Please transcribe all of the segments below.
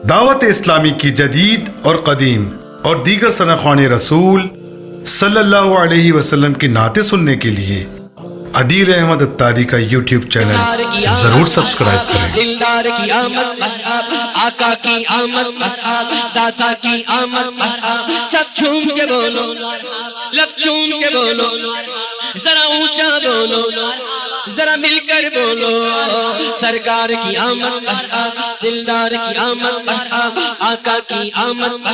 دعوت اسلامی کی جدید اور قدیم اور دیگر ثناخوان رسول صلی اللہ علیہ وسلم کی نعتیں سننے کے لیے عدیل احمد اتاری کا یوٹیوب چینل ضرور سبسکرائب کریں۔ دلدار کی آمد آقا کی آمد داتا کی آمد سب جھوم کے بولو، لب چوم کے بولو، ذرا اونچا بولو، ذرا مل کر بولو۔ سرکار کی آمد دلدار کی آمد آقا کی آمد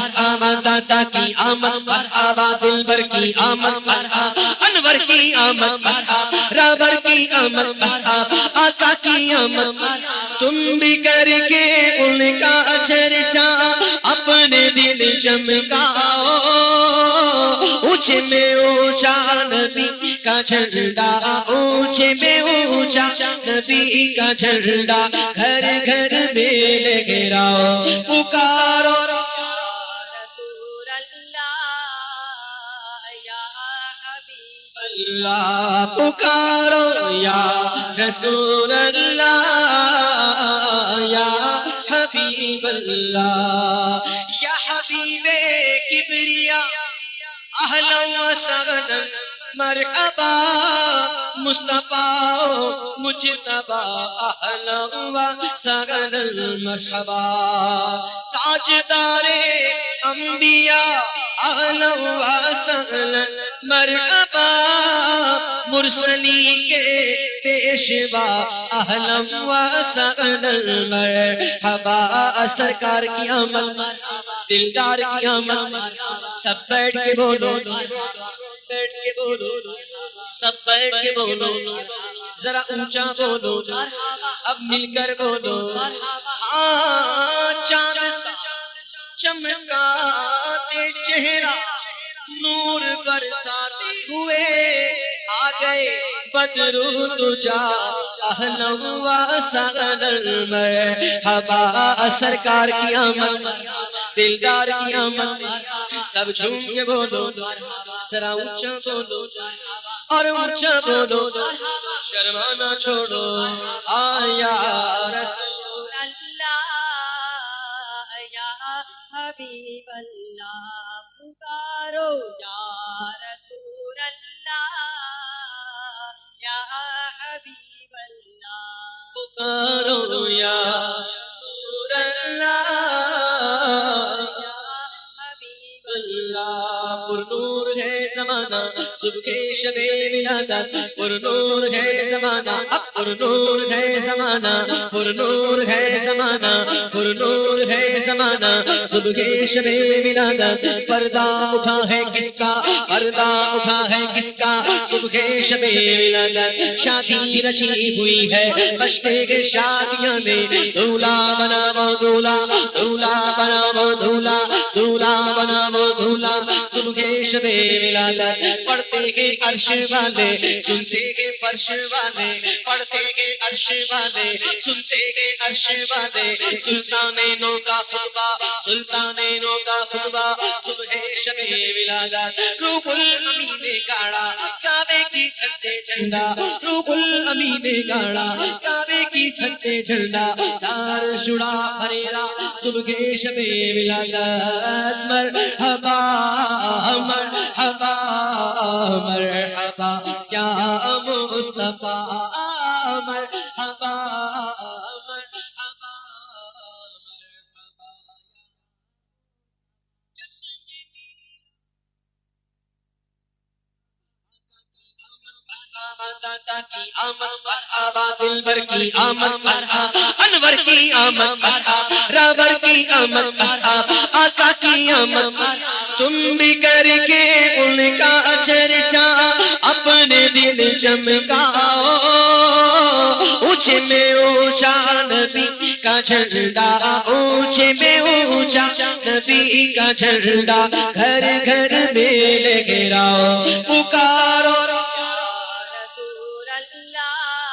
داتا کی آمد دلبر کی آمد انور کی آمد رابر کی آمد آقا کی آمد۔ تم بھی کر کے ان کا چرچا اپنے دل چمکاؤ، اونچے میں اونچا نبی کا جھنڈا، اونچے میں اونچا نبی کا جھنڈا گھر گھر میں لہراؤ، پکارو اللہ، پکارو یا رسول اللہ یا حبیب اللہ، یا حبیب کبریا اہلا و سہلا مرحبا، مصطفیٰ مجتبی اہلا و سہلا مرحبا، تاجدار انبیاء اہلا و سہلا مرحبا، مرسلی کے پیشوا اہلا و سہلا مرحبا۔ سرکار کی آمد دلدار کی آمد، سب بیٹھ کے بولو، بیٹھ کے بولو، سب بیٹھ کے بولو، ذرا اونچا بولو، اب مل کر بولو۔ ہاں چاند سا چمکاتے چہرہ نور برساتے ہوئے آ گئے بدرو تجا اہلا و سہلا مرحبا۔ سرکار کی آمد دلدار کی آمد، سب جھوم کے بولو، ذرا اونچا بولو اور اونچا بولو، شرمانا چھوڑو، آیا رسول اللہ یا حبیب اللہ، پکارو یا رسول اللہ یا حبیب اللہ، پکارو یا رسول اللہ اللہ۔ پر نور ہے زمانہ صبح شب ولادت، پر نور ہے زمانہ، اب پر نور ہے زمانہ، پر نور ہے زمانہ، پر نور ہے زمانہ صبح شب ولادت۔ پردہ اٹھا ہے کس کا، پردہ اٹھا ہے کس کا، صبح شب ولادت۔ شادی رچی ہوئی ہے بچتے کے شادیاں میں، دولہا بنا وہ دولہا، دولہا بنا وہ دولہا، دولہا بنا وہ دولہا صبح شب ولادت۔ پڑھتے ہیں عرش والے سنتے ہیں فرش والے، پڑھتے ہیں عرش والے سنتے ہیں عرش والے، سلطانینوں کا خطبہ، سلطانینوں کا خطبہ صبح شب ولادت۔ روح الامین نے گاڑا کعبے کی چھت سے جھنڈا، روح الامین نے گاڑا کعبے کی چھت سے جھنڈا، دار شڑا پھریرا صبح شب ولادت۔ مرحبا مرحبا مرحبا یا مصطفیٰ، مرحبا مرحبا داتا کی آمد مرحبا، دلبر کی آمد مرحبا، انور کی آمد مرحبا، رابر کی آمد مرحبا، آقا کی آمد۔ تم بھی کر کے ان کا چرچا اپنے دل چمکاؤ، اونچے میں اونچا نبی کا جھنڈا، اونچے میں اونچا نبی کا جھنڈا گھر گھر میں لہراؤ، پکارو رسول اللہ